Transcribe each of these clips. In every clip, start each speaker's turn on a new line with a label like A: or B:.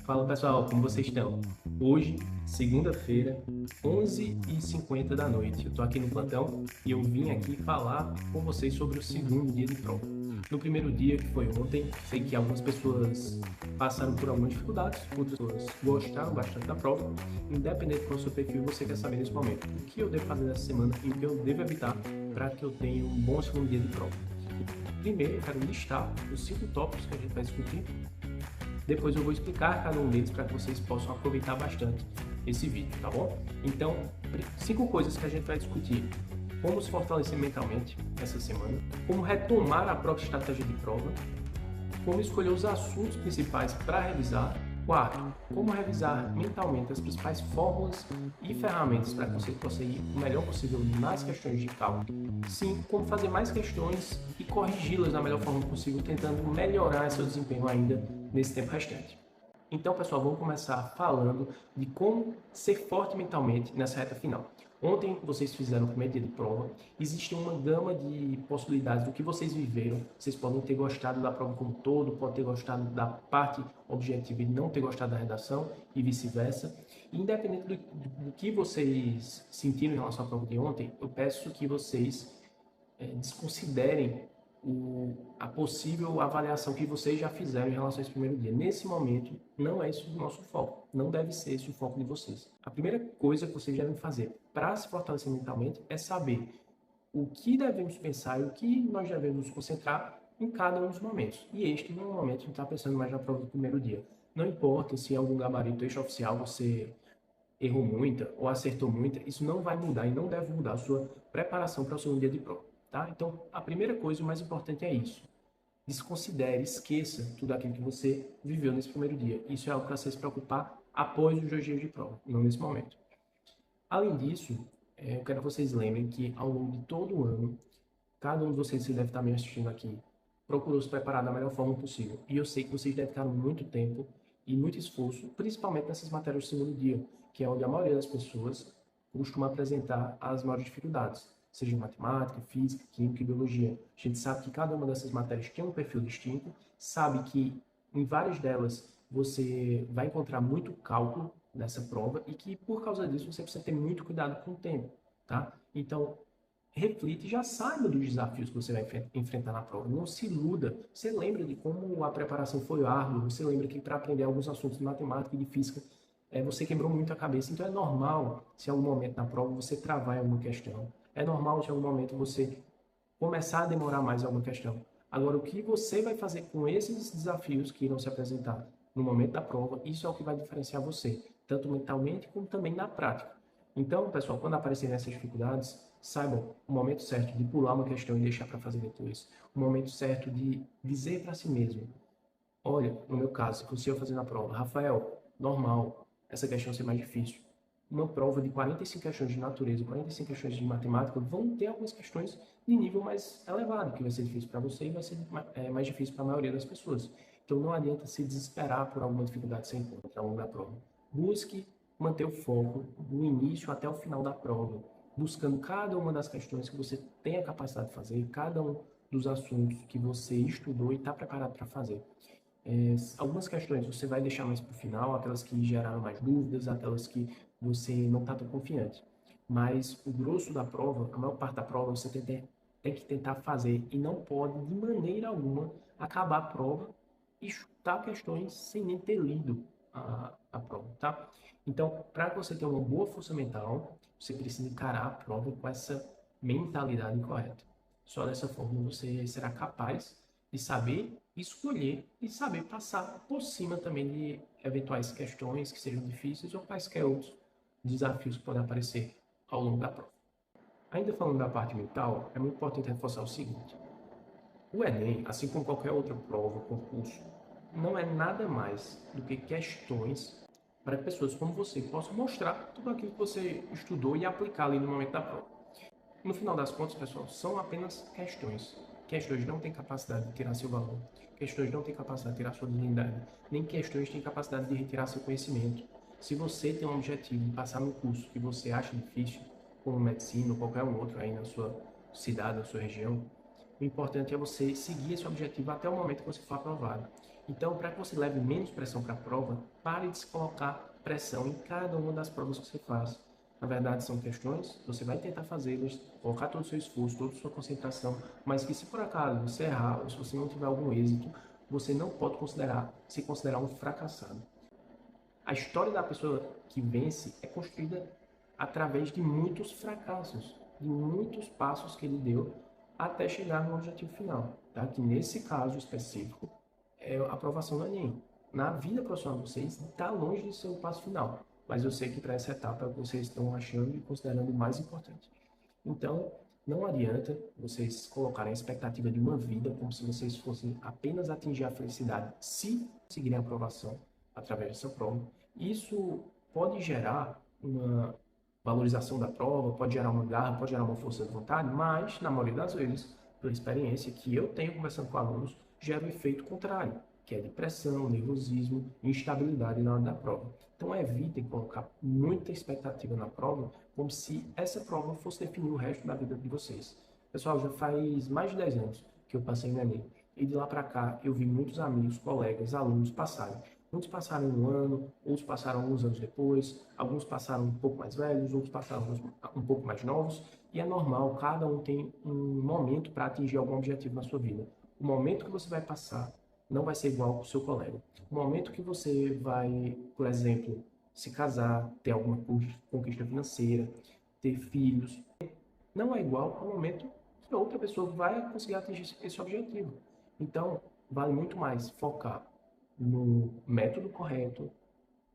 A: Fala pessoal, como vocês estão? Hoje, segunda-feira, 11h50 da noite. Eu tô aqui no plantão e eu vim aqui falar com vocês sobre o segundo dia de prova. No primeiro dia, que foi ontem, sei que algumas pessoas passaram por algumas dificuldades, outras pessoas gostaram bastante da prova. Independente do seu perfil, você quer saber nesse momento o que eu devo fazer nessa semana e o que eu devo evitar para que eu tenha um bom segundo dia de prova. Primeiro, eu quero listar os 5 tópicos que a gente vai discutir. Depois eu vou explicar cada um deles para que vocês possam aproveitar bastante esse vídeo, tá bom? Então, 5 coisas que a gente vai discutir. Como se fortalecer mentalmente essa semana, como retomar a própria estratégia de prova, como escolher os assuntos principais para revisar. 4. Como revisar mentalmente as principais fórmulas e ferramentas para que você possa ir o melhor possível nas questões de cálculo. 5. Como fazer mais questões e corrigi-las da melhor forma possível, tentando melhorar seu desempenho ainda nesse tempo restante. Então, pessoal, vamos começar falando de como ser forte mentalmente nessa reta final. Ontem vocês fizeram o primeiro dia de prova, existe uma gama de possibilidades do que vocês viveram. Vocês podem ter gostado da prova como um todo, podem ter gostado da parte objetiva e não ter gostado da redação e vice-versa. Independente do que vocês sentiram em relação à prova de ontem, eu peço que vocês desconsiderem a possível avaliação que vocês já fizeram em relação a esse primeiro dia. Nesse momento, não é isso o nosso foco. Não deve ser esse o foco de vocês. A primeira coisa que vocês devem fazer para se fortalecer mentalmente é saber o que devemos pensar e o que nós devemos nos concentrar em cada um dos momentos. E este não é o momento de estar pensando mais na prova do primeiro dia. Não importa se em algum gabarito extraoficial você errou muita ou acertou muita, isso não vai mudar e não deve mudar a sua preparação para o segundo dia de prova. Tá? Então, a primeira coisa, o mais importante é isso. Desconsidere, esqueça tudo aquilo que você viveu nesse primeiro dia. Isso é algo para você se preocupar após os 2 dias de prova, não nesse momento. Além disso, eu quero que vocês lembrem que ao longo de todo o ano, cada um de vocês que deve estar me assistindo aqui, procurou se preparar da melhor forma possível. E eu sei que vocês dedicaram muito tempo e muito esforço, principalmente nessas matérias do segundo dia, que é onde a maioria das pessoas costuma apresentar as maiores dificuldades, seja em matemática, física, química e biologia. A gente sabe que cada uma dessas matérias tem um perfil distinto, sabe que em várias delas você vai encontrar muito cálculo nessa prova e que por causa disso você precisa ter muito cuidado com o tempo, tá? Então, reflita e já saiba dos desafios que você vai enfrentar na prova. Não se iluda. Você lembra de como a preparação foi árdua, você lembra que para aprender alguns assuntos de matemática e de física, você quebrou muito a cabeça. Então é normal, se em algum momento na prova você travar em alguma questão. É normal, se em algum momento você começar a demorar mais em alguma questão. Agora, o que você vai fazer com esses desafios que irão se apresentar no momento da prova, isso é o que vai diferenciar você, tanto mentalmente como também na prática. Então, pessoal, quando aparecerem essas dificuldades, saibam o momento certo de pular uma questão e deixar para fazer depois. O momento certo de dizer para si mesmo: olha, no meu caso, se fosse eu fazendo a prova, Rafael, normal, essa questão ser mais difícil. Uma prova de 45 questões de natureza, 45 questões de matemática, vão ter algumas questões de nível mais elevado, que vai ser difícil para você e vai ser mais difícil para a maioria das pessoas. Então não adianta se desesperar por alguma dificuldade que você encontra ao longo da prova. Busque manter o foco do início até o final da prova, buscando cada uma das questões que você tem a capacidade de fazer, cada um dos assuntos que você estudou e está preparado para fazer. Algumas questões você vai deixar mais para o final, aquelas que geraram mais dúvidas, aquelas que você não está tão confiante. Mas o grosso da prova, a maior parte da prova, você tem que tentar fazer e não pode, de maneira alguma, acabar a prova e chutar questões sem nem ter lido a prova, tá? Então, para que você tenha uma boa força mental, você precisa encarar a prova com essa mentalidade correta. Só dessa forma você será capaz de saber escolher e saber passar por cima também de eventuais questões que sejam difíceis ou quaisquer outros desafios que podem aparecer ao longo da prova. Ainda falando da parte mental, é muito importante reforçar o seguinte: o Enem, assim como qualquer outra prova, concurso, não é nada mais do que questões para que pessoas como você possam mostrar tudo aquilo que você estudou e aplicar ali no momento da prova. No final das contas, pessoal, são apenas questões. Questões não têm capacidade de tirar seu valor. Questões não têm capacidade de tirar sua dignidade. Nem questões têm capacidade de retirar seu conhecimento. Se você tem um objetivo de passar no curso que você acha difícil, como medicina ou qualquer um outro aí na sua cidade, na sua região, o importante é você seguir esse objetivo até o momento que você for aprovado. Então, para que você leve menos pressão para a prova, pare de se colocar pressão em cada uma das provas que você faz. Na verdade, são questões, você vai tentar fazê-las, colocar todo o seu esforço, toda a sua concentração, mas que se por acaso você errar ou se você não tiver algum êxito, você não pode se considerar um fracassado. A história da pessoa que vence é construída através de muitos fracassos, de muitos passos que ele deu até chegar no objetivo final, tá? Que nesse caso específico é a aprovação do Enem. Na vida profissional de vocês, está longe de ser o passo final, mas eu sei que para essa etapa é o que vocês estão achando e considerando mais importante. Então, não adianta vocês colocarem a expectativa de uma vida como se vocês fossem apenas atingir a felicidade se conseguirem a aprovação através dessa prova. Isso pode gerar uma valorização da prova, pode gerar uma garra, pode gerar uma força de vontade, mas, na maioria das vezes, pela experiência que eu tenho conversando com alunos, gera um efeito contrário, que é depressão, nervosismo, instabilidade na hora da prova. Então, evitem colocar muita expectativa na prova, como se essa prova fosse definir o resto da vida de vocês. Pessoal, já faz mais de 10 anos que eu passei no Enem, e de lá para cá eu vi muitos amigos, colegas, alunos passarem. Muitos passaram um ano, outros passaram alguns anos depois, alguns passaram um pouco mais velhos, outros passaram um pouco mais novos, e é normal, cada um tem um momento para atingir algum objetivo na sua vida. O momento que você vai passar não vai ser igual ao seu colega. O momento que você vai, por exemplo, se casar, ter alguma conquista financeira, ter filhos, não é igual ao momento que outra pessoa vai conseguir atingir esse objetivo. Então, vale muito mais focar no método correto,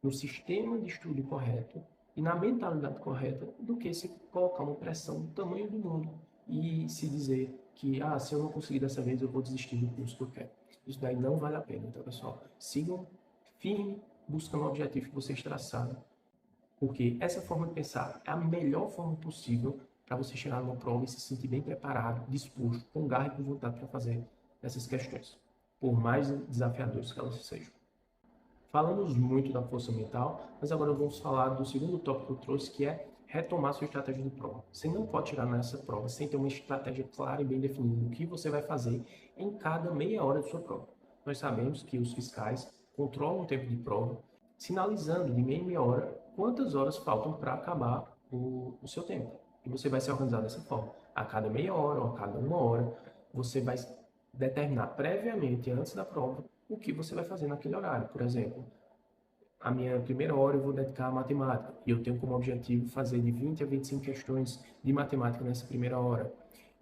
A: no sistema de estudo correto e na mentalidade correta do que se colocar uma pressão do tamanho do mundo e se dizer que, se eu não conseguir dessa vez, eu vou desistir do curso que eu quero. Isso daí não vale a pena. Então, pessoal, sigam firme, buscando o objetivo que vocês traçaram, porque essa forma de pensar é a melhor forma possível para você chegar numa prova e se sentir bem preparado, disposto, com garra e com vontade para fazer essas questões, por mais desafiadoras que elas sejam. Falamos muito da força mental, mas agora vamos falar do segundo tópico que eu trouxe, que é retomar sua estratégia de prova. Você não pode tirar nessa prova sem ter uma estratégia clara e bem definida do que você vai fazer em cada meia hora de sua prova. Nós sabemos que os fiscais controlam o tempo de prova, sinalizando de meia em meia hora quantas horas faltam para acabar o seu tempo. E você vai se organizar dessa forma. A cada meia hora ou a cada uma hora, você vai determinar previamente, antes da prova, o que você vai fazer naquele horário. Por exemplo, a minha primeira hora eu vou dedicar à matemática e eu tenho como objetivo fazer de 20 a 25 questões de matemática nessa primeira hora.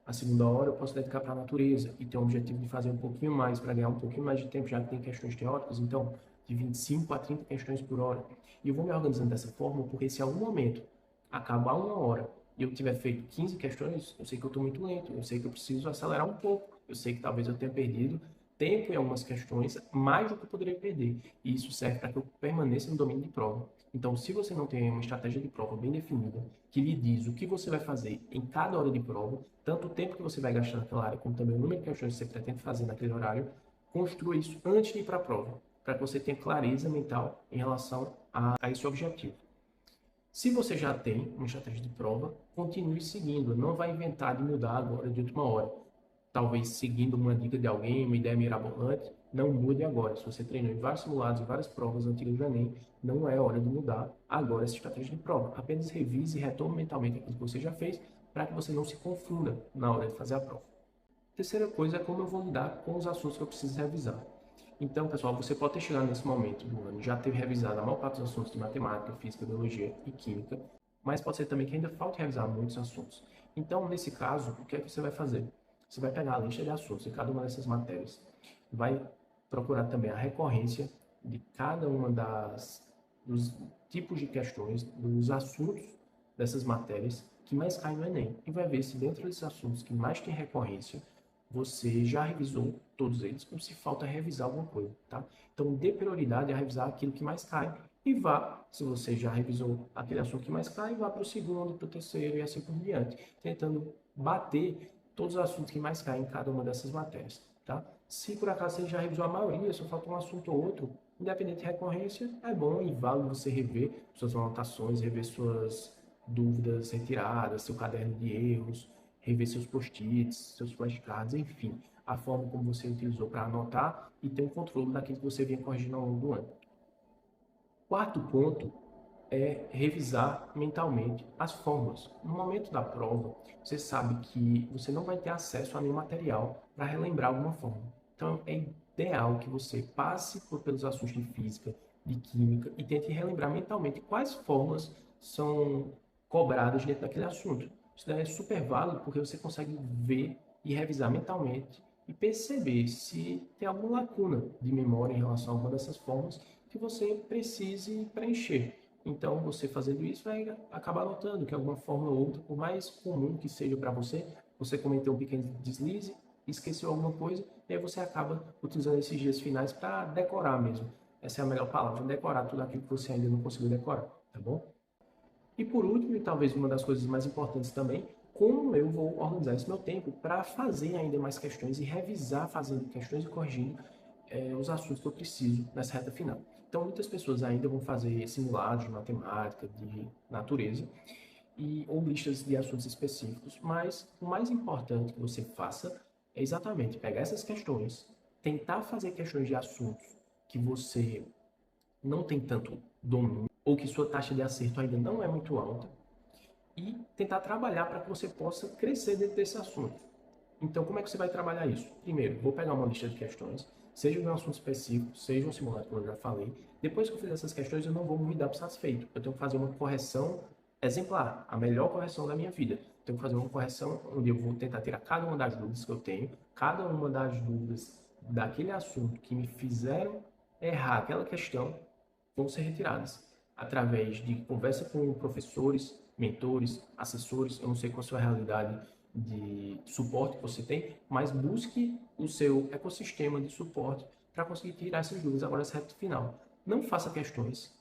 A: A segunda hora eu posso dedicar para a natureza e tenho o objetivo de fazer um pouquinho mais para ganhar um pouquinho mais de tempo, já que tem questões teóricas, então de 25 a 30 questões por hora. E eu vou me organizando dessa forma porque se em algum momento acabar uma hora e eu tiver feito 15 questões, eu sei que eu estou muito lento, eu sei que eu preciso acelerar um pouco, eu sei que talvez eu tenha perdido tempo em algumas questões, mais do que eu poderia perder. E isso serve para que eu permaneça no domínio de prova. Então, se você não tem uma estratégia de prova bem definida, que lhe diz o que você vai fazer em cada hora de prova, tanto o tempo que você vai gastar naquela área, como também o número de questões que você pretende fazer naquele horário, construa isso antes de ir para a prova, para que você tenha clareza mental em relação a esse objetivo. Se você já tem uma estratégia de prova, continue seguindo. Não vai inventar de mudar agora de última hora. Talvez seguindo uma dica de alguém, uma ideia mirabolante, não mude agora. Se você treinou em vários simulados, em várias provas antigas do Enem, não é hora de mudar agora essa estratégia de prova. Apenas revise e retome mentalmente aquilo que você já fez para que você não se confunda na hora de fazer a prova. Terceira coisa é como eu vou lidar com os assuntos que eu preciso revisar. Então, pessoal, você pode ter chegado nesse momento do ano, já ter revisado a maior parte dos assuntos de matemática, física, biologia e química, mas pode ser também que ainda falte revisar muitos assuntos. Então, nesse caso, o que é que você vai fazer? Você vai pegar a lista de assuntos de cada uma dessas matérias, vai procurar também a recorrência de cada uma dos tipos de questões, dos assuntos dessas matérias que mais caem no Enem, e vai ver se dentro desses assuntos que mais tem recorrência, você já revisou todos eles, ou se falta revisar alguma coisa, tá? Então, dê prioridade a revisar aquilo que mais cai e vá, se você já revisou aquele assunto que mais cai, vá para o segundo, para o terceiro e assim por diante, tentando bater todos os assuntos que mais caem em cada uma dessas matérias, tá? Se por acaso você já revisou a maioria, só falta um assunto ou outro, independente de recorrência, é bom e válido você rever suas anotações, rever suas dúvidas retiradas, seu caderno de erros, rever seus post-its, seus flashcards, enfim. a forma como você utilizou para anotar e ter um controle daquilo que você vinha corrigindo ao longo do ano. Quarto ponto é revisar mentalmente as fórmulas. No momento da prova, você sabe que você não vai ter acesso a nenhum material para relembrar alguma fórmula. Então, é ideal que você passe pelos assuntos de física, de química e tente relembrar mentalmente quais fórmulas são cobradas dentro daquele assunto. Isso daí é super válido porque você consegue ver e revisar mentalmente e perceber se tem alguma lacuna de memória em relação a alguma dessas fórmulas que você precise preencher. Então, você fazendo isso vai acabar notando que alguma forma ou outra, por mais comum que seja para você, você cometeu um pequeno deslize, esqueceu alguma coisa, e aí você acaba utilizando esses dias finais para decorar mesmo. Essa é a melhor palavra, decorar tudo aquilo que você ainda não conseguiu decorar, tá bom? E por último, e talvez uma das coisas mais importantes também, como eu vou organizar esse meu tempo para fazer ainda mais questões e revisar fazendo questões e corrigindo os assuntos que eu preciso nessa reta final. Então, muitas pessoas ainda vão fazer simulados de matemática, de natureza, ou listas de assuntos específicos, mas o mais importante que você faça é exatamente pegar essas questões, tentar fazer questões de assuntos que você não tem tanto domínio, ou que sua taxa de acerto ainda não é muito alta, e tentar trabalhar para que você possa crescer dentro desse assunto. Então, como é que você vai trabalhar isso? Primeiro, vou pegar uma lista de questões, seja de um assunto específico, seja um simulado, como eu já falei. Depois que eu fizer essas questões, eu não vou me dar por satisfeito. Eu tenho que fazer uma correção exemplar, a melhor correção da minha vida. Tenho que fazer uma correção onde eu vou tentar tirar cada uma das dúvidas que eu tenho, cada uma das dúvidas daquele assunto que me fizeram errar aquela questão, vão ser retiradas através de conversa com professores, mentores, assessores. Eu não sei qual a sua realidade de suporte que você tem, mas busque o seu ecossistema de suporte para conseguir tirar essas dúvidas agora nessa reta final. Não faça questões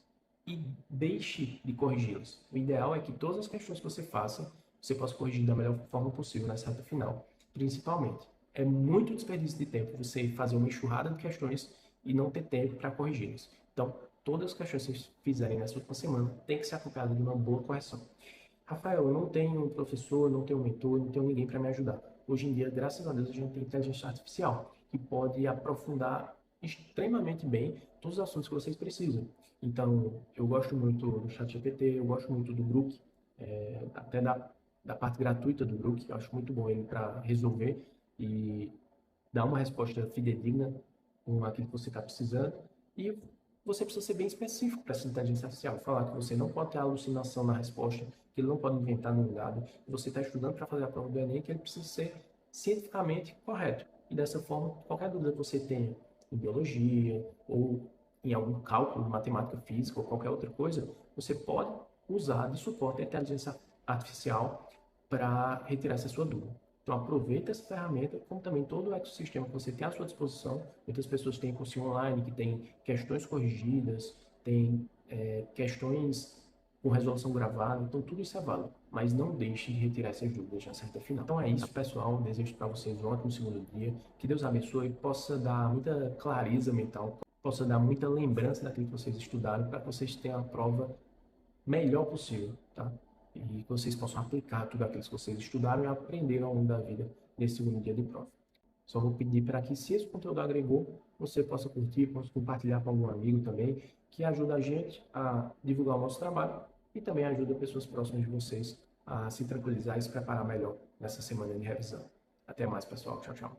A: e deixe de corrigi-las. O ideal é que todas as questões que você faça, você possa corrigir da melhor forma possível nessa reta final. Principalmente, é muito desperdício de tempo você fazer uma enxurrada de questões e não ter tempo para corrigi-las. Então, todas as questões que vocês fizerem nessa última semana tem que ser acompanhado de uma boa correção. Rafael, eu não tenho um professor, não tenho um mentor, não tenho ninguém para me ajudar. Hoje em dia, graças a Deus, a gente tem inteligência artificial que pode aprofundar extremamente bem todos os assuntos que vocês precisam. Então, eu gosto muito do ChatGPT, eu gosto muito do Grok, até da parte gratuita do Grok, eu acho muito bom ele para resolver e dar uma resposta fidedigna com aquilo que você está precisando. E você precisa ser bem específico para essa inteligência artificial. Falar que você não pode ter alucinação na resposta, que ele não pode inventar nenhum dado, que você está estudando para fazer a prova do Enem, que ele precisa ser cientificamente correto. E dessa forma, qualquer dúvida que você tenha em biologia ou em algum cálculo, matemática física ou qualquer outra coisa, você pode usar de suporte a inteligência artificial para retirar essa sua dúvida. Então aproveita essa ferramenta, como também todo o ecossistema que você tem à sua disposição. Muitas pessoas têm curso online que tem questões corrigidas, tem questões com resolução gravada, então tudo isso é válido. Mas não deixe de retirar essas dúvidas na certa final. Então é isso, pessoal. Desejo para vocês um ótimo segundo dia. Que Deus abençoe e possa dar muita clareza mental, possa dar muita lembrança daquilo que vocês estudaram para que vocês tenham a prova melhor possível, tá? E que vocês possam aplicar tudo aquilo que vocês estudaram e aprenderam ao longo da vida nesse segundo dia de prova. Só vou pedir para que, se esse conteúdo agregou, você possa curtir, possa compartilhar com algum amigo também, que ajuda a gente a divulgar o nosso trabalho e também ajuda pessoas próximas de vocês a se tranquilizar e se preparar melhor nessa semana de revisão. Até mais, pessoal. Tchau, tchau.